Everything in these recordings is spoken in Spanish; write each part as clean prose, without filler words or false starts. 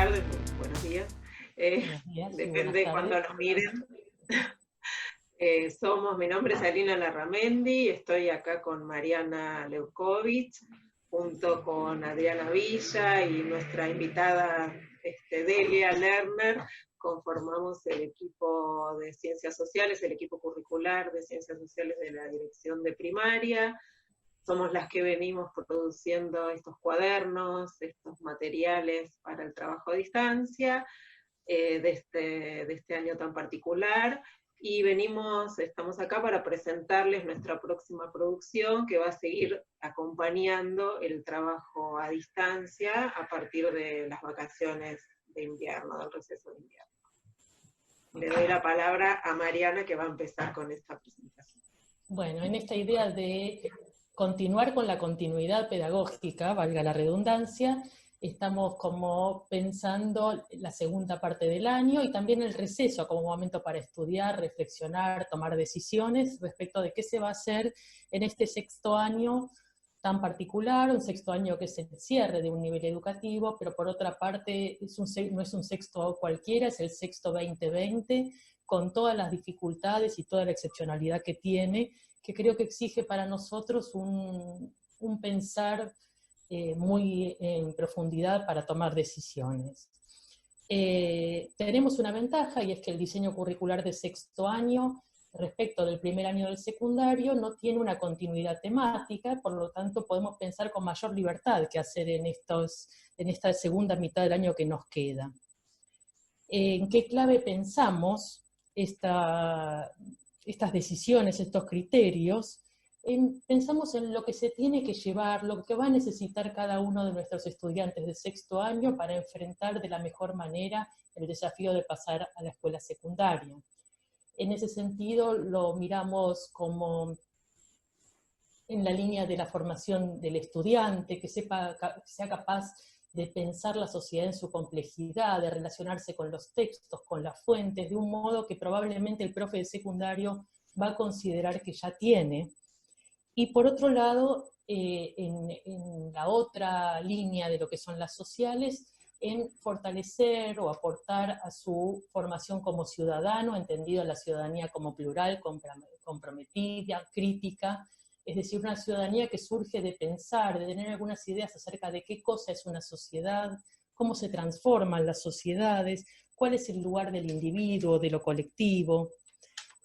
tardes, buenos días. Buenos días y buenas Depende de cuando tardes. nos miren. Mi nombre es Alina Larramendi, estoy acá con Mariana Leukovich, junto con Adriana Villa y nuestra invitada Delia Lerner. Conformamos el equipo de Ciencias Sociales, el equipo curricular de Ciencias Sociales de la Dirección de Primaria. Somos las que venimos produciendo estos cuadernos, estos materiales para el trabajo a distancia de este año tan particular. Y estamos acá para presentarles nuestra próxima producción que va a seguir acompañando el trabajo a distancia a partir de las vacaciones de invierno, del receso de invierno. Le doy la palabra a Mariana, que va a empezar con esta presentación. Bueno, en esta idea de continuar con la continuidad pedagógica, valga la redundancia, estamos como pensando la segunda parte del año y también el receso como momento para estudiar, reflexionar, tomar decisiones respecto de qué se va a hacer en este sexto año tan particular, un sexto año que es el cierre de un nivel educativo, pero por otra parte no es un sexto cualquiera, es el sexto 2020, con todas las dificultades y toda la excepcionalidad que tiene, que creo que exige para nosotros un pensar muy en profundidad para tomar decisiones. Tenemos una ventaja, y es que el diseño curricular de sexto año respecto del primer año del secundario no tiene una continuidad temática, por lo tanto podemos pensar con mayor libertad qué hacer en esta segunda mitad del año que nos queda. ¿En qué clave pensamos estas decisiones, estos criterios? Pensamos en lo que se tiene que llevar, lo que va a necesitar cada uno de nuestros estudiantes de sexto año para enfrentar de la mejor manera el desafío de pasar a la escuela secundaria. En ese sentido lo miramos como en la línea de la formación del estudiante, que sea capaz de pensar la sociedad en su complejidad, de relacionarse con los textos, con las fuentes, de un modo que probablemente el profe de secundario va a considerar que ya tiene. Y por otro lado, en la otra línea de lo que son las sociales, en fortalecer o aportar a su formación como ciudadano, entendido la ciudadanía como plural, comprometida, crítica, es decir, una ciudadanía que surge de pensar, de tener algunas ideas acerca de qué cosa es una sociedad, cómo se transforman las sociedades, cuál es el lugar del individuo, de lo colectivo.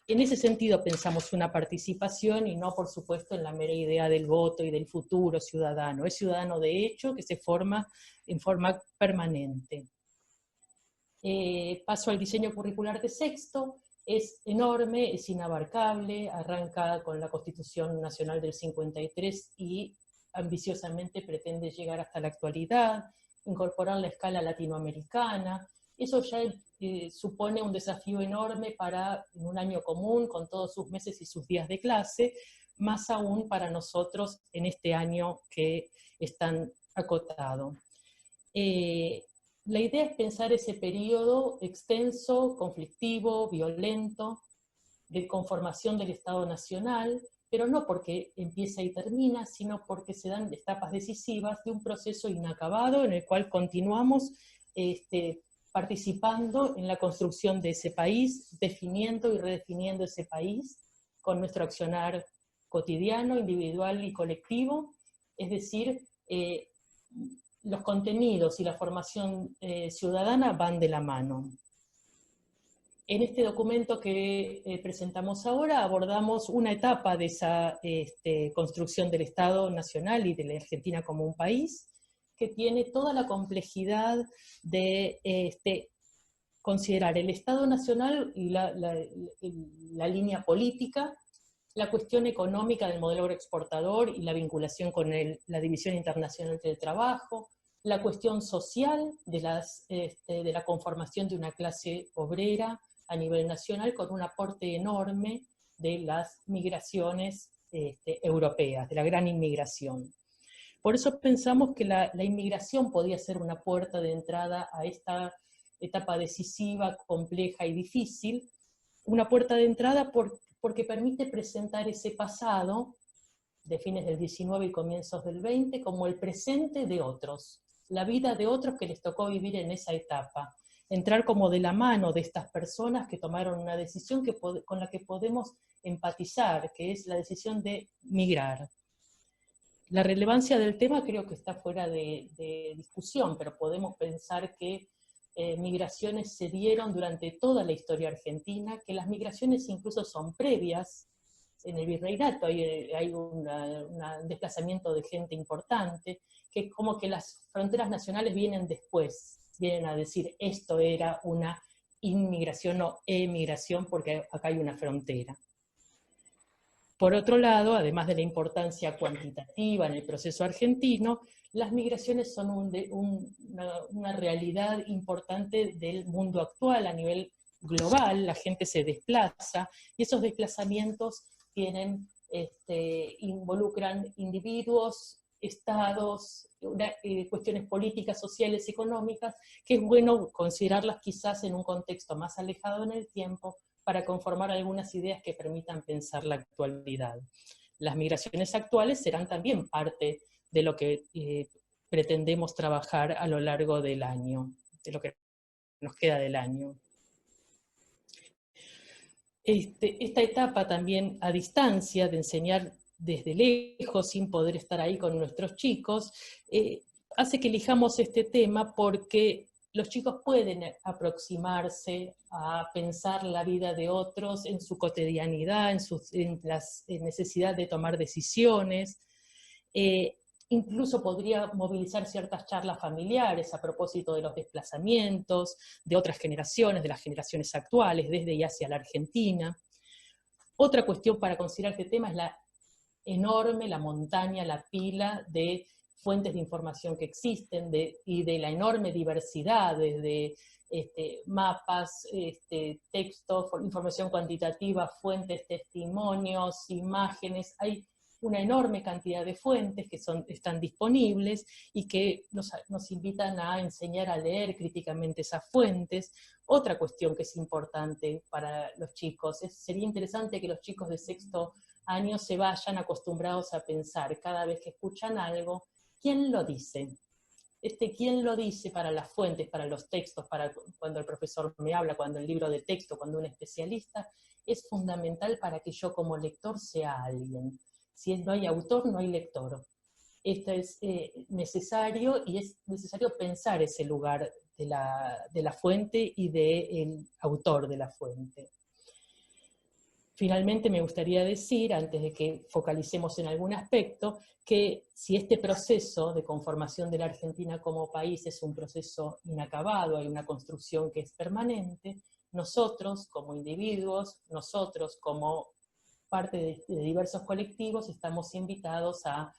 En ese sentido pensamos una participación y no, por supuesto, en la mera idea del voto y del futuro ciudadano. Es ciudadano de hecho que se forma en forma permanente. Paso al diseño curricular de sexto. Es enorme, es inabarcable, arranca con la Constitución Nacional del 53 y ambiciosamente pretende llegar hasta la actualidad, incorporar la escala latinoamericana. Eso ya supone un desafío enorme para un año común, con todos sus meses y sus días de clase, más aún para nosotros en este año que es tan acotado. La idea es pensar ese periodo extenso, conflictivo, violento, de conformación del Estado Nacional, pero no porque empieza y termina, sino porque se dan etapas decisivas de un proceso inacabado en el cual continuamos participando en la construcción de ese país, definiendo y redefiniendo ese país con nuestro accionar cotidiano, individual y colectivo, es decir, los contenidos y la formación ciudadana van de la mano. En este documento que presentamos ahora abordamos una etapa de esa construcción del Estado Nacional y de la Argentina como un país, que tiene toda la complejidad de considerar el Estado Nacional y la línea política, la cuestión económica del modelo agroexportador y la vinculación con la División Internacional del Trabajo, la cuestión social de la conformación de una clase obrera a nivel nacional con un aporte enorme de las migraciones europeas, de la gran inmigración. Por eso pensamos que la inmigración podía ser una puerta de entrada a esta etapa decisiva, compleja y difícil, una puerta de entrada porque permite presentar ese pasado de fines del 19 y comienzos del 20 como el presente de otros. la vida de otros que les tocó vivir en esa etapa. Entrar como de la mano de estas personas que tomaron una decisión con la que podemos empatizar, que es la decisión de migrar. La relevancia del tema creo que está fuera de discusión, pero podemos pensar que migraciones se dieron durante toda la historia argentina, que las migraciones incluso son previas. En el virreinato hay un desplazamiento de gente importante, que es como que las fronteras nacionales vienen después, vienen a decir esto era una inmigración o emigración porque acá hay una frontera. Por otro lado, además de la importancia cuantitativa en el proceso argentino, las migraciones son una realidad importante del mundo actual a nivel global. La gente se desplaza y esos desplazamientos involucran individuos, estados, cuestiones políticas, sociales, económicas, que es bueno considerarlas quizás en un contexto más alejado en el tiempo, para conformar algunas ideas que permitan pensar la actualidad. Las migraciones actuales serán también parte de lo que pretendemos trabajar a lo largo del año, de lo que nos queda del año. Esta etapa también a distancia, de enseñar desde lejos, sin poder estar ahí con nuestros chicos, hace que elijamos este tema porque los chicos pueden aproximarse a pensar la vida de otros en su cotidianidad, en la necesidad de tomar decisiones. Incluso podría movilizar ciertas charlas familiares a propósito de los desplazamientos, de otras generaciones, de las generaciones actuales, desde y hacia la Argentina. Otra cuestión para considerar este tema es la montaña, la pila de fuentes de información que existen y de la enorme diversidad, desde mapas, textos, información cuantitativa, fuentes, testimonios, imágenes. Hay una enorme cantidad de fuentes que están disponibles y que nos invitan a enseñar a leer críticamente esas fuentes. Otra cuestión que es importante para los chicos, sería interesante que los chicos de sexto año se vayan acostumbrados a pensar cada vez que escuchan algo, ¿quién lo dice? ¿Quién lo dice para las fuentes, para los textos, para cuando el profesor me habla, cuando el libro de texto, cuando un especialista, es fundamental para que yo como lector sea alguien. Si no hay autor, no hay lector. Esto es necesario, y es necesario pensar ese lugar de la fuente y del autor de la fuente. Finalmente me gustaría decir, antes de que focalicemos en algún aspecto, que si este proceso de conformación de la Argentina como país es un proceso inacabado, hay una construcción que es permanente, nosotros como individuos, nosotros como parte de diversos colectivos, estamos invitados a,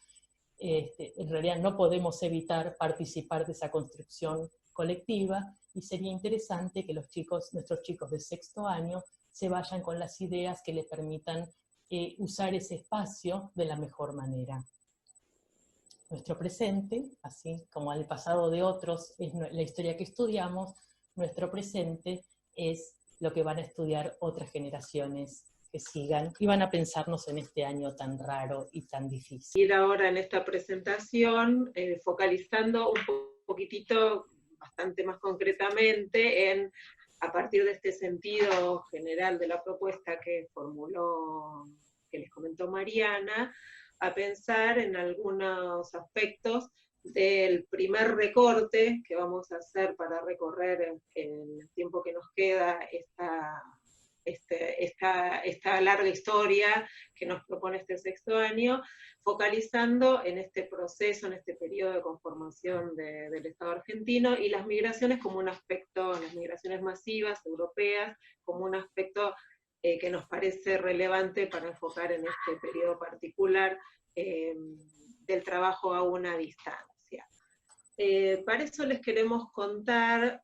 en realidad no podemos evitar participar de esa construcción colectiva, y sería interesante que nuestros chicos de sexto año, se vayan con las ideas que les permitan usar ese espacio de la mejor manera. Nuestro presente, así como el pasado de otros es la historia que estudiamos, nuestro presente es lo que van a estudiar otras generaciones que sigan y van a pensarnos en este año tan raro y tan difícil. Ir ahora en esta presentación focalizando un poquitito, bastante más concretamente, a partir de este sentido general de la propuesta que formuló, que les comentó Mariana, a pensar en algunos aspectos del primer recorte que vamos a hacer para recorrer en el tiempo que nos queda esta larga historia que nos propone este sexto año, focalizando en este proceso, en este periodo de conformación del Estado argentino, y las migraciones como un aspecto, las migraciones masivas europeas, como un aspecto que nos parece relevante para enfocar en este periodo particular del trabajo a una distancia. Para eso les queremos contar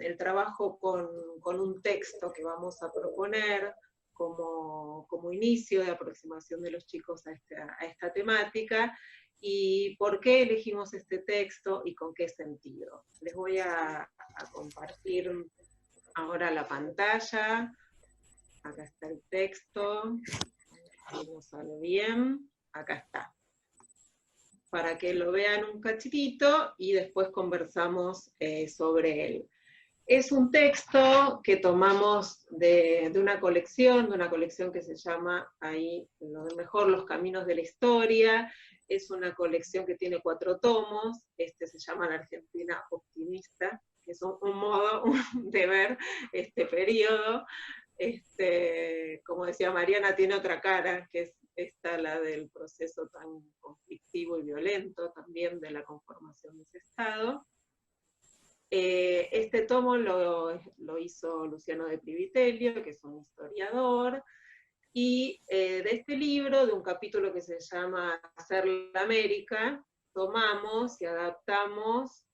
el trabajo con un texto que vamos a proponer como inicio de aproximación de los chicos a esta temática, y por qué elegimos este texto y con qué sentido. Les voy a compartir ahora la pantalla. Acá está el texto, si no sale bien, acá está. para que lo vean un cachitito y después conversamos sobre él. Es un texto que tomamos de una colección que se llama ahí, lo mejor, Los Caminos de la Historia. Es una colección que tiene 4 tomos, se llama La Argentina Optimista, que es un modo de ver este periodo. Como decía Mariana, tiene otra cara, que es esta, la del proceso tan conflictivo y violento también de la conformación de ese Estado. Este tomo lo hizo Luciano de Privitelio, que es un historiador, y de este libro, de un capítulo que se llama Hacer la América, tomamos y adaptamos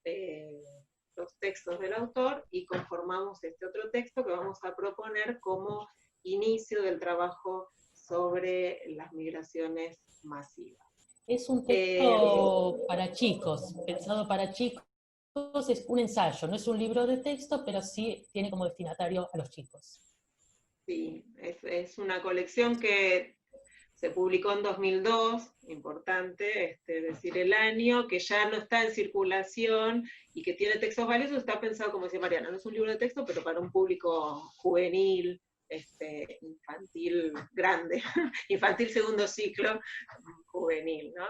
los textos del autor y conformamos este otro texto que vamos a proponer como inicio del trabajo sobre las migraciones masivas. Es un texto para chicos, pensado para chicos, es un ensayo, no es un libro de texto, pero sí tiene como destinatario a los chicos. Sí, es una colección que se publicó en 2002, importante decir el año, que ya no está en circulación y que tiene textos valiosos. Está pensado, como decía Mariana, no es un libro de texto, pero para un público juvenil, infantil grande, infantil segundo ciclo, juvenil, ¿no?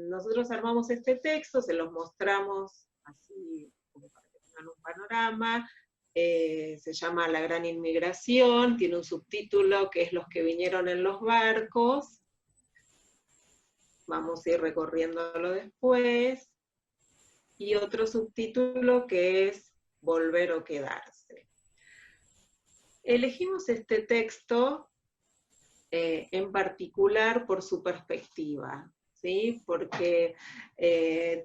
Nosotros armamos este texto, se los mostramos así como para que tengan un panorama. Se llama La Gran Inmigración, tiene un subtítulo que es Los que vinieron en los barcos. Vamos a ir recorriéndolo después. Y otro subtítulo que es Volver o Quedarse. Elegimos este texto en particular por su perspectiva, ¿sí? Porque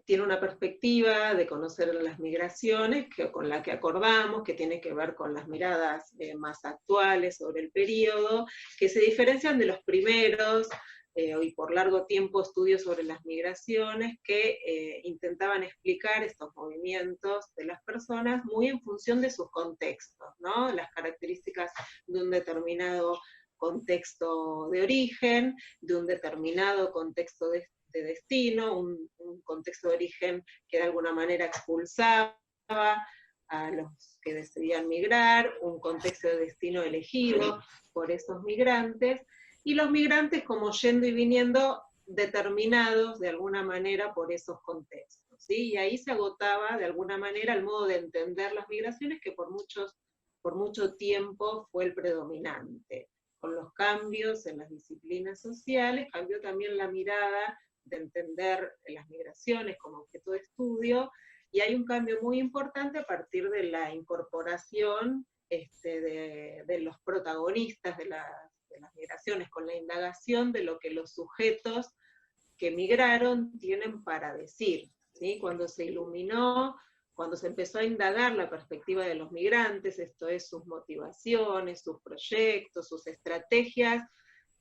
tiene una perspectiva de conocer las migraciones con la que acordamos, que tiene que ver con las miradas más actuales sobre el periodo, que se diferencian de los primeros, y por largo tiempo estudios sobre las migraciones que intentaban explicar estos movimientos de las personas muy en función de sus contextos, ¿no? Las características de un determinado contexto de origen, de un determinado contexto de destino, un contexto de origen que de alguna manera expulsaba a los que decidían migrar, un contexto de destino elegido por esos migrantes, y los migrantes como yendo y viniendo determinados de alguna manera por esos contextos, ¿sí? Y ahí se agotaba de alguna manera el modo de entender las migraciones que por mucho tiempo fue el predominante. Con los cambios en las disciplinas sociales, cambió también la mirada de entender las migraciones como objeto de estudio, y hay un cambio muy importante a partir de la incorporación de los protagonistas de las migraciones, con la indagación de lo que los sujetos que migraron tienen para decir, ¿sí? Cuando se iluminó, cuando se empezó a indagar la perspectiva de los migrantes, esto es, sus motivaciones, sus proyectos, sus estrategias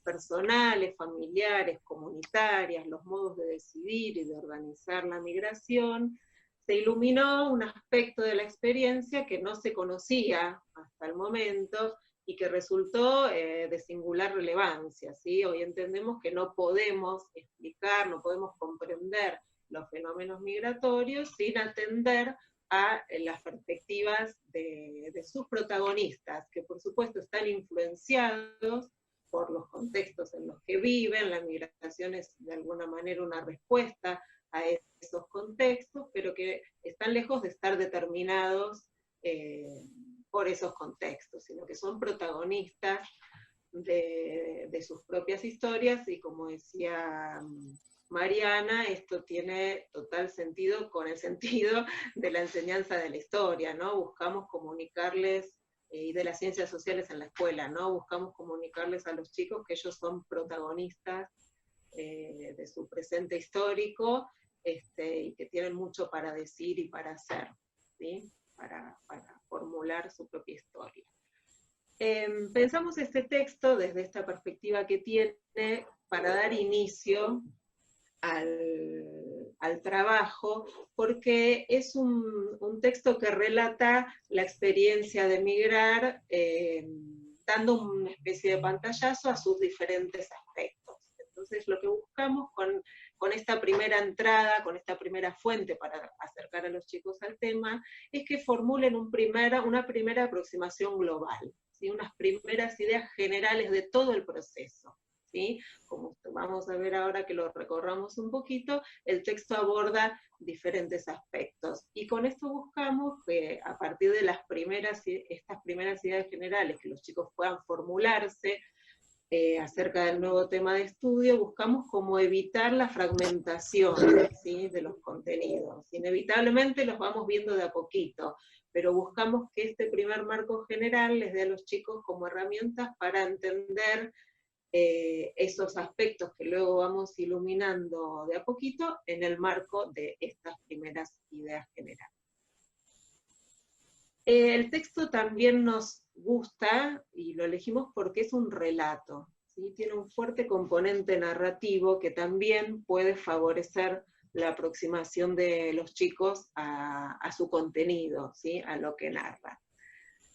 personales, familiares, comunitarias, los modos de decidir y de organizar la migración, se iluminó un aspecto de la experiencia que no se conocía hasta el momento y que resultó de singular relevancia, ¿sí? Hoy entendemos que no podemos explicar, no podemos comprender los fenómenos migratorios sin atender a las perspectivas de sus protagonistas, que por supuesto están influenciados por los contextos en los que viven. La migración es de alguna manera una respuesta a esos contextos, pero que están lejos de estar determinados por esos contextos, sino que son protagonistas de sus propias historias, y como decía Mariana, esto tiene total sentido con el sentido de la enseñanza de la historia, ¿no? Buscamos comunicarles, y de las ciencias sociales en la escuela, ¿no? Buscamos comunicarles a los chicos que ellos son protagonistas de su presente histórico, y que tienen mucho para decir y para hacer, ¿sí? Para formular su propia historia. Pensamos este texto desde esta perspectiva que tiene para dar inicio al trabajo, porque es un texto que relata la experiencia de migrar, dando una especie de pantallazo a sus diferentes aspectos. Entonces lo que buscamos con con esta primera entrada, con esta primera fuente para acercar a los chicos al tema, es que formulen una primera aproximación global, ¿sí? Unas primeras ideas generales de todo el proceso. ¿Sí? Como vamos a ver ahora que lo recorramos un poquito, el texto aborda diferentes aspectos. Y con esto buscamos que a partir de estas primeras ideas generales, que los chicos puedan formularse acerca del nuevo tema de estudio, buscamos cómo evitar la fragmentación, ¿sí? De los contenidos. Inevitablemente los vamos viendo de a poquito, pero buscamos que este primer marco general les dé a los chicos como herramientas para entender esos aspectos que luego vamos iluminando de a poquito en el marco de estas primeras ideas generales. El texto también nos gusta, y lo elegimos porque es un relato, ¿sí? Tiene un fuerte componente narrativo que también puede favorecer la aproximación de los chicos a su contenido, ¿sí? A lo que narra.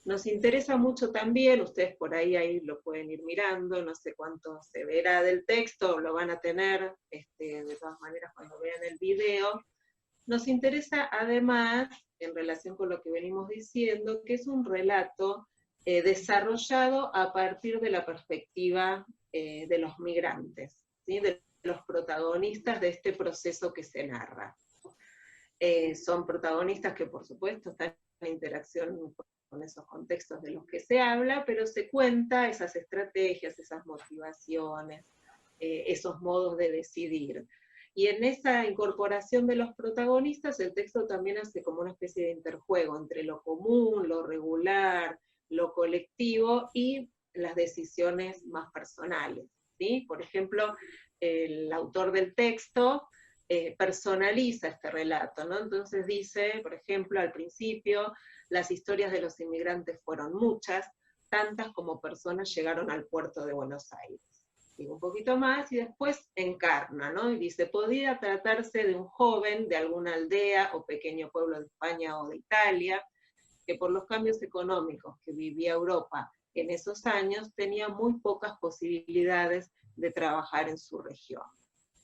Nos interesa mucho también, ustedes por ahí lo pueden ir mirando, no sé cuánto se verá del texto, lo van a tener de todas maneras cuando vean el video. Nos interesa además, en relación con lo que venimos diciendo, que es un relato desarrollado a partir de la perspectiva de los migrantes, ¿sí? De los protagonistas de este proceso que se narra. Son protagonistas que por supuesto están en interacción con esos contextos de los que se habla, pero se cuenta esas estrategias, esas motivaciones, esos modos de decidir. Y en esa incorporación de los protagonistas, el texto también hace como una especie de interjuego entre lo común, lo regular, lo colectivo y las decisiones más personales, ¿sí? Por ejemplo, el autor del texto personaliza este relato, ¿no? Entonces dice, por ejemplo, al principio, las historias de los inmigrantes fueron muchas, tantas como personas llegaron al puerto de Buenos Aires. Digo un poquito más y después encarna, ¿no? Y dice, podía tratarse de un joven de alguna aldea o pequeño pueblo de España o de Italia, que por los cambios económicos que vivía Europa en esos años, tenía muy pocas posibilidades de trabajar en su región.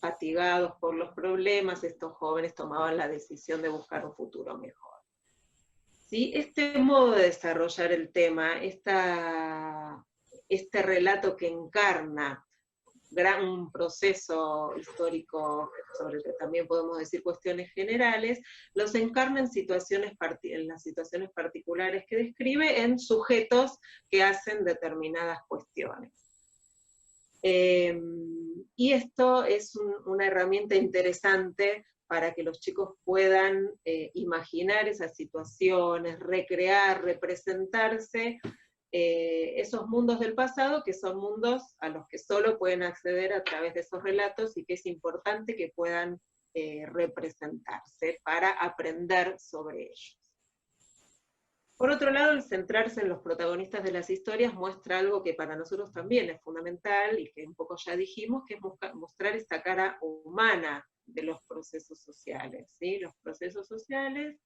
Fatigados por los problemas, estos jóvenes tomaban la decisión de buscar un futuro mejor. ¿Sí? Este modo de desarrollar el tema, este relato que encarna un proceso histórico sobre el que también podemos decir cuestiones generales, los encarna en las situaciones particulares que describe en sujetos que hacen determinadas cuestiones. Y esto es una herramienta interesante para que los chicos puedan imaginar esas situaciones, recrear, representarse esos mundos del pasado, que son mundos a los que solo pueden acceder a través de esos relatos y que es importante que puedan representarse para aprender sobre ellos. Por otro lado, el centrarse en los protagonistas de las historias muestra algo que para nosotros también es fundamental y que un poco ya dijimos, que es mostrar esta cara humana de los procesos sociales, ¿sí? Los procesos sociales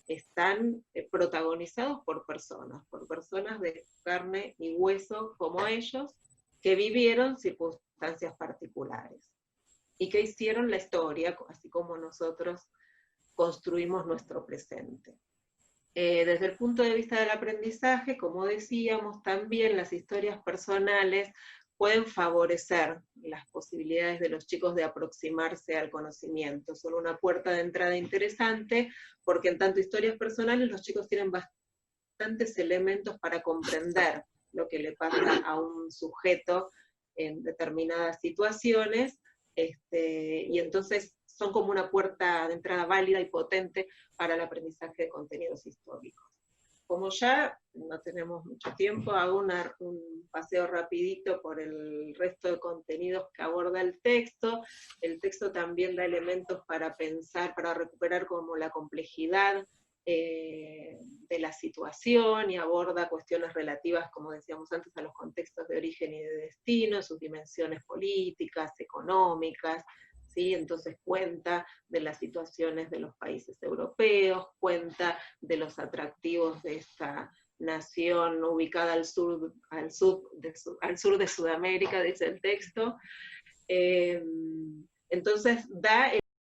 están protagonizados por personas de carne y hueso como ellos, que vivieron circunstancias particulares y que hicieron la historia, así como nosotros construimos nuestro presente. Desde el punto de vista del aprendizaje, como decíamos, también las historias personales pueden favorecer las posibilidades de los chicos de aproximarse al conocimiento. Son una puerta de entrada interesante, porque en tanto historias personales los chicos tienen bastantes elementos para comprender lo que le pasa a un sujeto en determinadas situaciones, y entonces son como una puerta de entrada válida y potente para el aprendizaje de contenidos históricos. Como ya no tenemos mucho tiempo, hago un paseo rapidito por el resto de contenidos que aborda el texto. El texto también da elementos para pensar, para recuperar como la complejidad de la situación, y aborda cuestiones relativas, como decíamos antes, a los contextos de origen y de destino, sus dimensiones políticas, económicas, ¿sí? Entonces cuenta de las situaciones de los países europeos, cuenta de los atractivos de esta nación ubicada al sur de Sudamérica, dice el texto, Entonces da